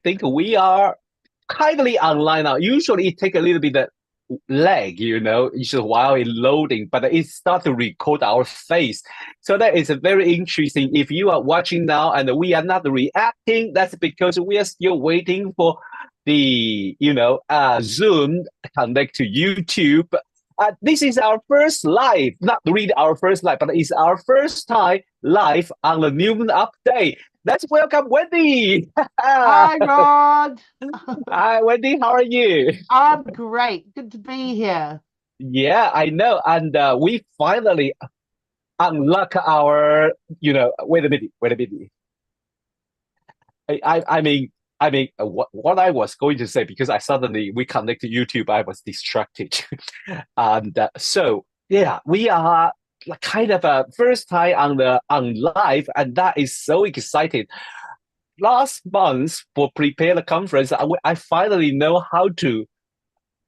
think we are kindly online now. Usually it take a little bit of lag, just while it loading, but it start to record our face. So that is a very interesting. If you are watching now and we are not reacting, that's because we are still waiting for the, Zoom connect to YouTube. This is our first live, not really our first live, but it's our first time live on the New Moon Update. Let's welcome Wendy. Hi, Rod. Hi, Wendy. How are you? I'm great. Good to be here. Yeah, I know. And we finally unlock our, wait a minute. What I was going to say, because I suddenly we connected YouTube, I was distracted. And so, yeah, we are kind of a first time on live, and that is so exciting. Last month for prepare the conference, I finally know how to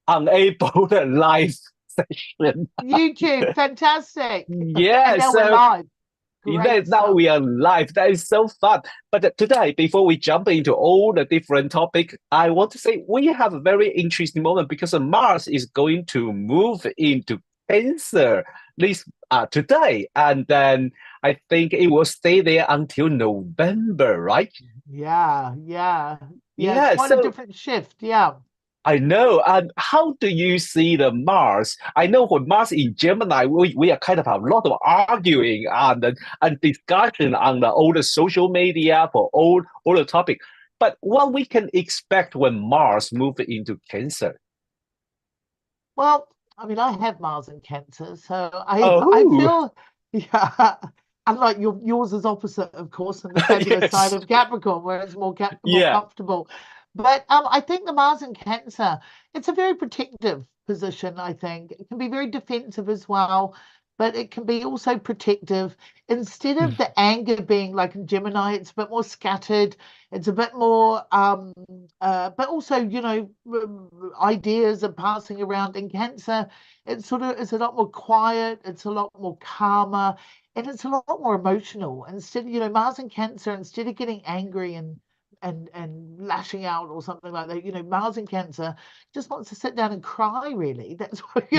enable the live session. YouTube, fantastic. And Yeah, now we're so live. Great now stuff. we are live. That is so fun. But today, before we jump into all the different topics, I want to say we have a very interesting moment because Mars is going to move into Cancer this today, and then I think it will stay there until November, right? Yeah. It's Yeah. quite a So different shift. Yeah. I know. And how do you see the Mars? I know for Mars in Gemini, we are kind of a lot of arguing and discussion on all the social media for all the topic. But what we can expect when Mars move into Cancer? Well, I mean, I have Mars in Cancer, so I Oh, feel, yeah. Unlike yours is opposite, of course, and the fabulous side yes. of Capricorn, where it's more Yeah. comfortable. But I think the Mars in Cancer, it's a very protective position, I think. It can be very defensive as well, but it can be also protective. Instead of the anger being like in Gemini, it's a bit more scattered. It's a bit more, but also, ideas are passing around in Cancer. It's a lot more quiet. It's a lot more calmer, and it's a lot more emotional. Instead, Mars in Cancer, instead of getting angry and lashing out or something like that. Mars in Cancer just wants to sit down and cry. Really, that's what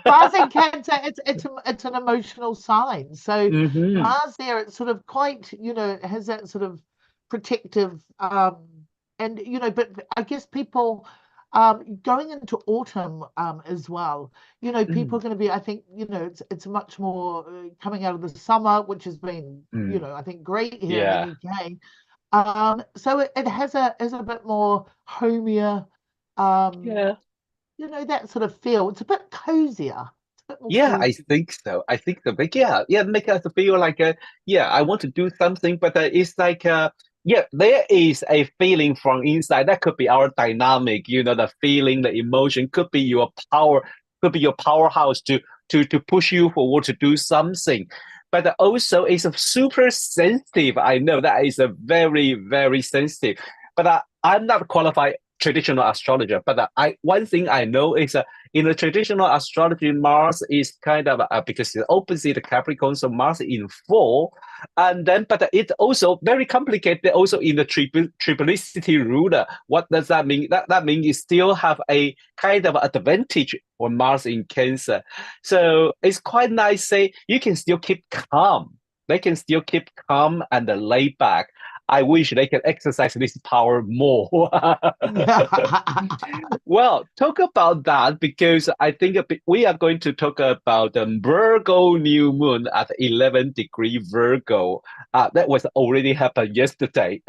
Mars in Cancer. It's an emotional sign. So Hmm. Mars there, it's sort of quite, it has that sort of protective, and but I guess people. Going into autumn as well, people are going to be. I think it's much more coming out of the summer, which has been I think great here in the Yeah. UK. So it has a bit more homier, um, Yeah. that sort of feel. It's a bit cozier. It's a bit more Yeah, I cozy. think so. I think so. But yeah, make us feel like yeah, I want to do something, but it's like yeah, there is a feeling from inside. That could be our dynamic, the feeling, the emotion, could be your power, could be your powerhouse to push you forward to do something. But also it's a super sensitive. I know that is a very, very sensitive. But I'm not qualified traditional astrologer. But I one thing I know is in the traditional astrology, Mars is kind of because it's opposite Capricorn, so Mars in four, and then but it's also very complicated. Also in the triplicity ruler, what does that mean? That means you still have a kind of advantage for Mars in Cancer, so it's quite nice. Say you can still keep calm. They can still keep calm and lay back. I wish they can exercise this power more. Yeah. Well, talk about that because I think we are going to talk about the Virgo new moon at 11-degree Virgo. That was already happened yesterday,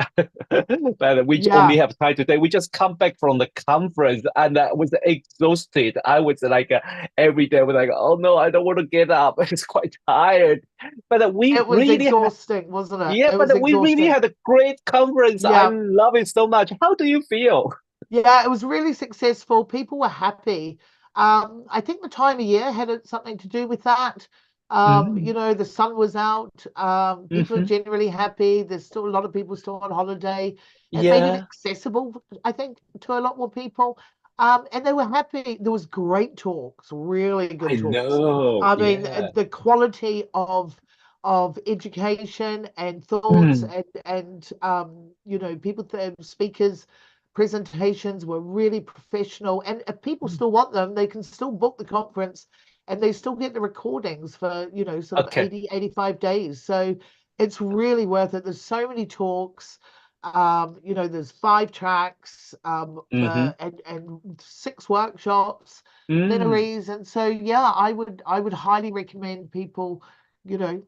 but we only Yeah. have time today. We just come back from the conference and was exhausted. I was like every day was like, oh no, I don't want to get up. It's quite tired. But we It was really had. exhausting, wasn't it? Yeah, It was but we really exhausting. had a great conference. I Yeah. love it so much. How do you feel? Yeah, it was really successful. People were happy. I think the time of year had something to do with that. Mm. The sun was out. People are Hmm. generally happy. There's still a lot of people still on holiday. It made it Yeah, accessible, I think, to a lot more people. And they were happy. There was great talks, really I good talks. know. I mean, Yeah. the quality of of education and thoughts, Mm. and people, speakers presentations were really professional, and if people still want them, they can still book the conference and they still get the recordings for sort of Okay. 80, 85 days. So it's really worth it. There's so many talks. There's 5 tracks, Mm-hmm. and 6 workshops, Mm. plenaries. And so yeah, I would highly recommend people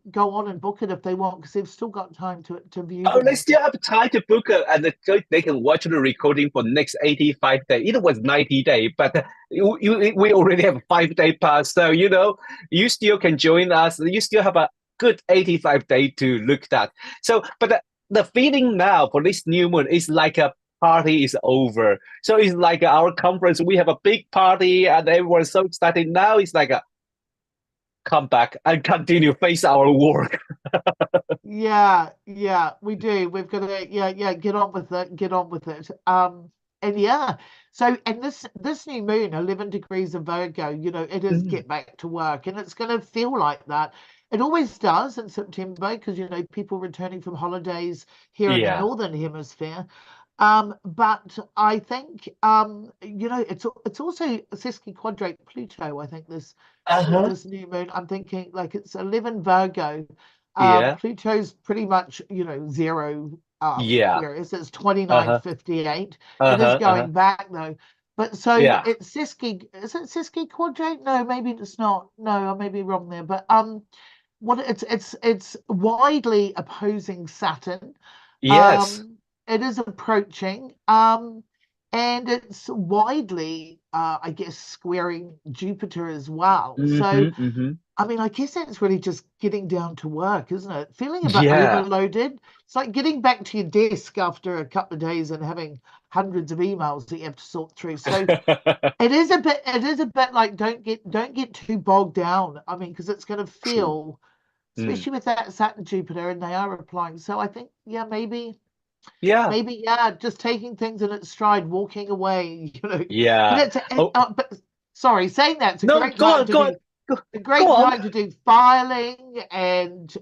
go on and book it if they want, because they've still got time to view Oh, them they and to. still have time to book it, and they can watch the recording for next 85 days. It was 90 days, but we already have a 5 day pass. So, you still can join us. You still have a good 85 days to look at. So, but the feeling now for this new moon is like a party is over. So it's like our conference. We have a big party and everyone's so excited. Now it's like a come back and continue face our work. Yeah, yeah, we do. We've got to, yeah, get on with it, get on with it. And yeah, so, and this new moon, 11 degrees of Virgo, it is Mm. get back to work, and it's going to feel like that. It always does in September, because people returning from holidays here in the Yeah. northern hemisphere. But I think it's also a sesqui quadrate Pluto. I think Uh-huh. this new moon. I'm thinking like it's 11 Virgo. Yeah. Pluto's pretty much zero Yeah. Aquarius. It's 29, Uh-huh. 58. It is Uh-huh. Uh-huh. going back though. But so Yeah. it's sesqui. Is it sesqui quadrate? No, maybe it's not. No, I may be wrong there. But what it's widely opposing Saturn. Yes. um, it is approaching, and it's widely, I guess, squaring Jupiter as well. So, Mm-hmm. Mm-hmm. I mean, I guess that's really just getting down to work, isn't it? Feeling a bit Yeah. overloaded. It's like getting back to your desk after a couple of days and having hundreds of emails that you have to sort through. So it is a bit like don't get too bogged down. I mean, because it's going to True. feel, Mm. especially with that Saturn Jupiter, and they are applying. So I think, yeah, Yeah. maybe, yeah, just taking things in its stride, walking away. But Yeah. Oh, but sorry, saying that, it's a no, great go time on, to go on. do Go, a go great on. time to do filing, and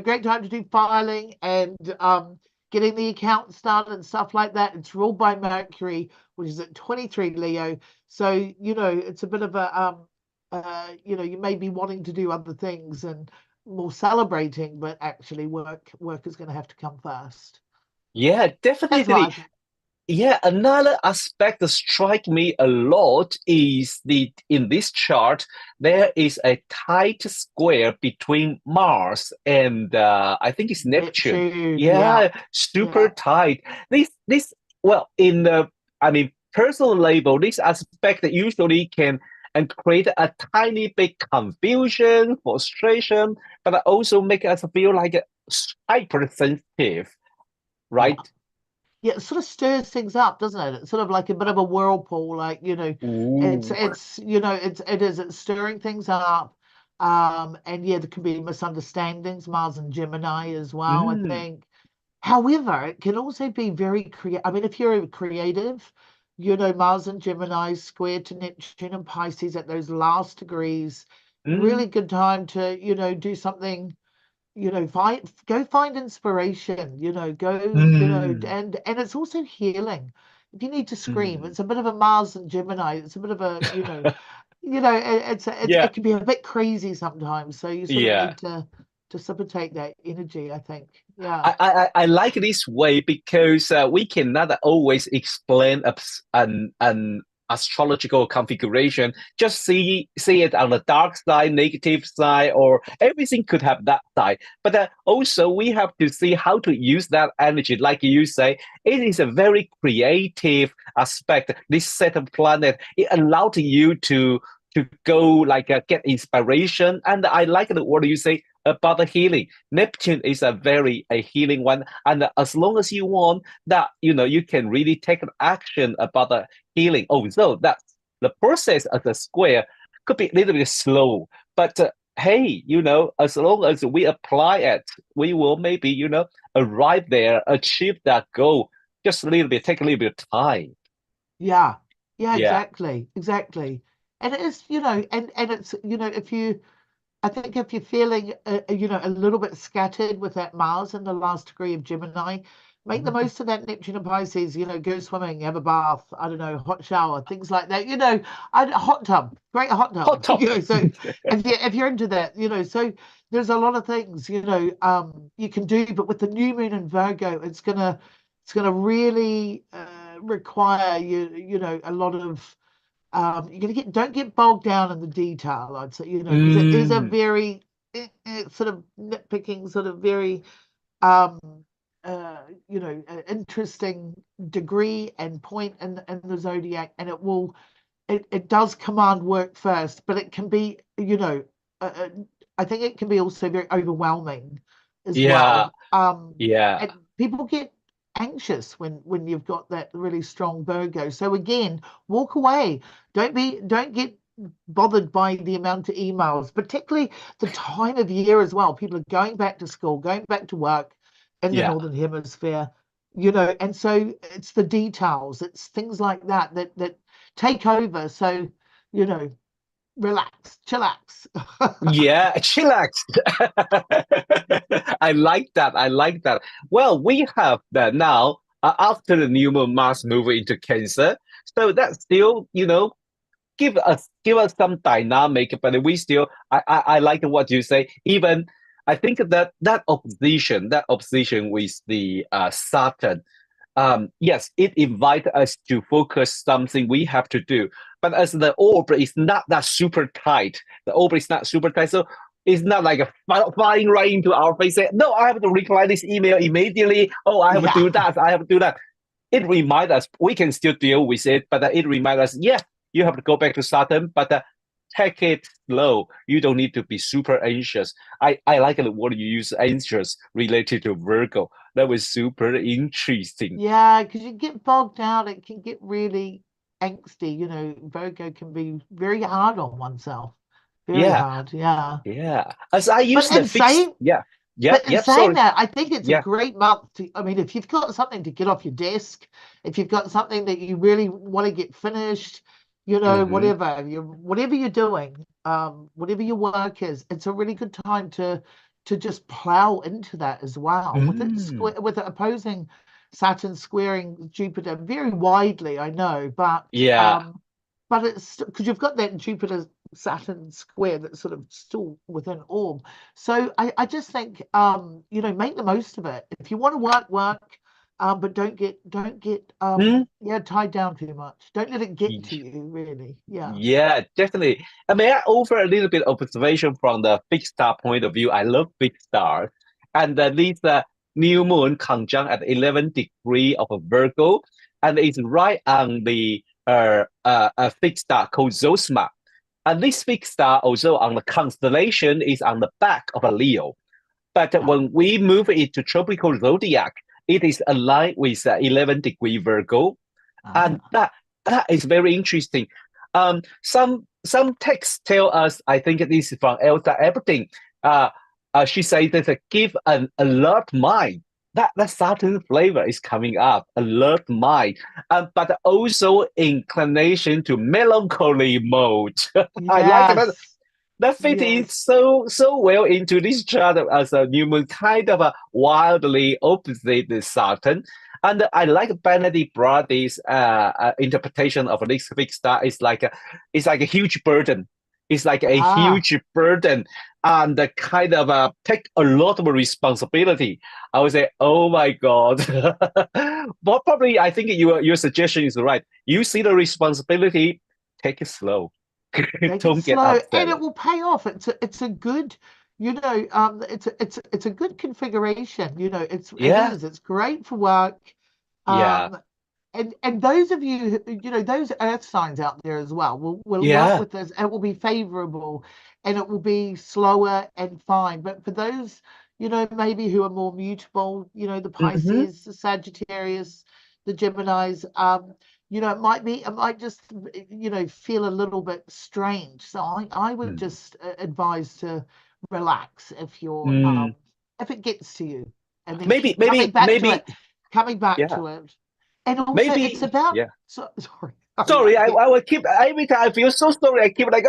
great time to do filing, and getting the accounts done and stuff like that. It's ruled by Mercury, which is at 23 Leo. So it's a bit of a you may be wanting to do other things and more celebrating, but actually work is going to have to come first. Yeah, That's what I definitely. think. Yeah, another aspect that strike me a lot is the in this chart there is a tight square between Mars and I think it's Neptune. Neptune, yeah, Yeah, super yeah, tight. This well in the I mean personal label, this aspect usually can and create a tiny bit confusion, frustration, but also make us feel like hypersensitive, yeah. right? Yeah, it sort of stirs things up, doesn't it? It's sort of like a bit of a whirlpool, like, it's Ooh. it's stirring things up. And yeah, there can be misunderstandings, Mars and Gemini as well, I Mm. think. However, it can also be very creative. I mean, if you're a creative, Mars and Gemini square to Neptune and Pisces at those last degrees, Mm, really good time to, do something, go find inspiration, go, mm, and it's also healing. If you need to scream, mm. it's a bit of a Mars and Gemini. It's a bit of a, Yeah, it can be a bit crazy sometimes. So you sort of yeah. need to dissipate that energy, I think. Yeah. I like this way because we cannot always explain an astrological configuration. Just see it on the dark side, negative side, or everything could have that side. But also we have to see how to use that energy. Like you say, it is a very creative aspect. This set of planet it allowed you to go like get inspiration. And I like the word you say about the healing. Neptune is a healing one, and as long as you want that, you can really take an action about the healing. Although that the process of the square could be a little bit slow, but hey, as long as we apply it, we will maybe arrive there, achieve that goal. Just a little bit, take a little bit of time. Yeah. Yeah, Yeah. exactly. Exactly. And it is, and it's, if you I think if you're feeling, a little bit scattered with that Mars in the last degree of Gemini, make the most of that Neptune and Pisces. Go swimming, have a bath. I don't know, hot shower, things like that. Hot tub, great hot Hot tub. top. So if you're into that, so there's a lot of things, you can do. But with the new moon in Virgo, it's gonna really require a lot of you're gonna don't get bogged down in the detail, I'd say, because it is a Mm, very sort of nitpicking, sort of very um interesting degree and point in the zodiac, and it does command work first, but it can be, uh, uh, I think it can be also very overwhelming as yeah, well. yeah, And people get anxious when you've got that really strong Virgo. So again, walk away. Don't get bothered by the amount of emails, particularly the time of year as well. People are going back to school, going back to work in the yeah. Northern Hemisphere, and so it's the details, it's things like that take over. So, you know, relax, chillax. Yeah, chillax. I like that. I like that. Well, we have that now after the new moon Mars move into Cancer. So that's still, give us some dynamic, but we still I like what you say. Even I think that opposition with the Saturn, yes, it invites us to focus something we have to do. But as the orb is not that super tight, the orb is not super tight, so it's not like flying right into our face. Say, no, I have to reply this email immediately. Oh, I have to Yeah, do that. I have to do that. It reminds us we can still deal with it, but it reminds us, yeah, you have to go back to Saturn, but take it slow. You don't need to be super anxious. I like the word you use, anxious, related to Virgo. That was super interesting. yeah, because you get bogged down, it can get really angsty. Virgo can be very hard on oneself, very Yeah, hard. Yeah. yeah. As I But use the in fixed, saying yeah, yeah, But in yeah. saying Sorry, that, I think it's a yeah. great month to, I mean, if you've got something to get off your desk, if you've got something that you really want to get finished, Mm-hmm. whatever you're doing, whatever your work is, it's a really good time to just plow into that as well. Mm. With it opposing Saturn squaring Jupiter very widely, I know, Yeah. but it's because you've got that Jupiter Saturn square that's sort of still within orb. So I just think, make the most of it. If you want to work, but don't get Mm. yeah, tied down too much. Don't let it get to you, really. Yeah. Yeah, definitely. May I offer a little bit of observation from the fixed star point of view? I love fixed stars. And this new moon conjunct at 11 degree of a Virgo, and it's right on the fixed star called Zosma. And this fixed star also on the constellation is on the back of a Leo. But Yeah. when we move it to tropical zodiac, it is aligned with 11 degree Virgo, and Ah. that is very interesting. Some texts tell us, I think this is from Elsa Epperton. She says that give an alert mind. That certain flavor is coming up, alert mind, but also inclination to melancholy mode. I like that. Yes. That fits in Yes. so well into this chart as a Newman, kind of a wildly opposite the Saturn. And I like Benedict Brody's interpretation of this fixed star. It's like a huge burden. It's like a Ah. huge burden and kind of take a lot of responsibility. I would say, oh my God. But probably I think your suggestion is right. You see the responsibility, take it slow. Take it Don't get slow, upset. and it will pay off. It's a good, it's a good configuration. It Yeah, is. It's great for work. yeah, Um, and those of you, those earth signs out there as well will work yeah. with this, and it will be favorable, and it will be slower and fine. But for those, maybe who are more mutable, the Hmm. Pisces, the Sagittarius, the Geminis, it might just, feel a little bit strange. So I would Mm. just advise to relax Mm. if it gets to you, and then Maybe, keep coming maybe, back to maybe. it, coming back Yeah. to it. And also, it's Maybe, about, yeah. so, sorry, sorry, Sorry, Matthew. I will keep every time I feel so sorry. I keep like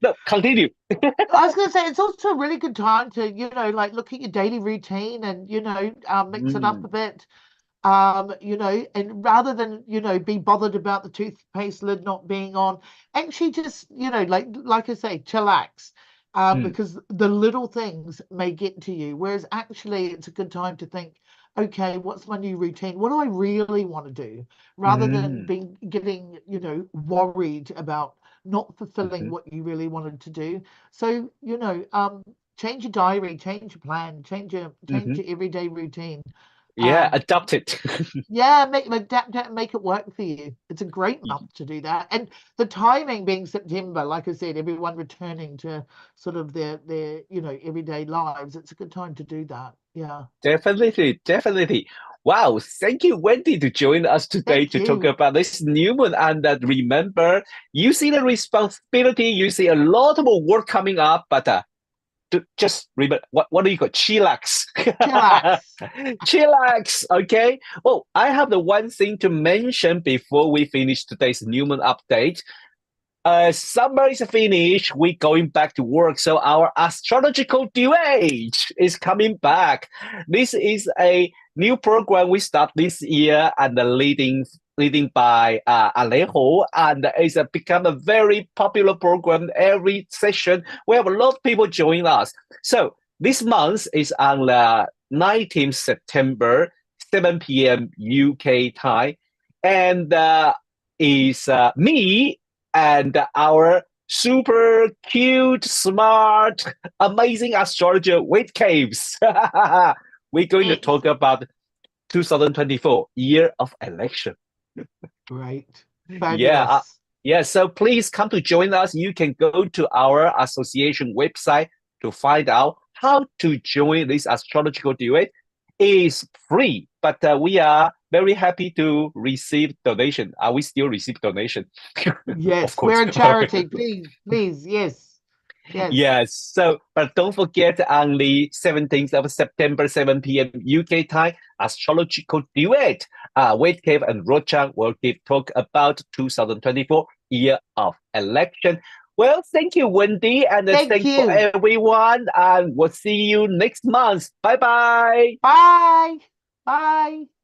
no, continue. I was going to say it's also a really good time to, like look at your daily routine and, mix it up a Mm, bit. And rather than, be bothered about the toothpaste lid not being on, actually just, like I say, chillax. mm, Because the little things may get to you, whereas actually it's a good time to think, okay, what's my new routine? What do I really want to do? Rather than mm, being getting, worried about not fulfilling mhm, what you really wanted to do. So, change your diary, change your plan, change mhm. your everyday routine. Yeah, Um, adopt it. yeah, adapt it and make it work for you. It's a great month to do that. And the timing being September, like I said, everyone returning to sort of their everyday lives. It's a good time to do that. Yeah. Definitely, definitely. Wow, thank you, Wendy, to join us today Thank to talk you. about this new one. And remember, you see the responsibility, you see a lot more work coming up, but just remember what do you call chillax? Chillax. Chillax, okay? Well, I have the one thing to mention before we finish today's Newman update. Summer is finished. We're going back to work. So our astrological duet is coming back. This is a new program we start this year and the leading by Alejo, and it's become a very popular program. Every session we have a lot of people join us. So this month is on the 19th September, 7 p.m. UK time, and is me and our super cute, smart, amazing astrologer with caves. We're going to talk Excellent. about 2024 year of election. Great. Yeah, Fabulous. yeah. So please come to join us. You can go to our association website to find out how to join this astrological duet. Is free, but we are very happy to receive donation. Are we still receive donation? Of Yes, course. we're a charity. Please, please. Yes. Yes. Yes. So, but don't forget on the 17th of September, 7 p.m. UK time, astrological duet. Wade Cave and Rochang will give talk about 2024 year of election. Well, thank you, Wendy, and Thank thank for you. everyone. And we'll see you next month. Bye bye. Bye. Bye.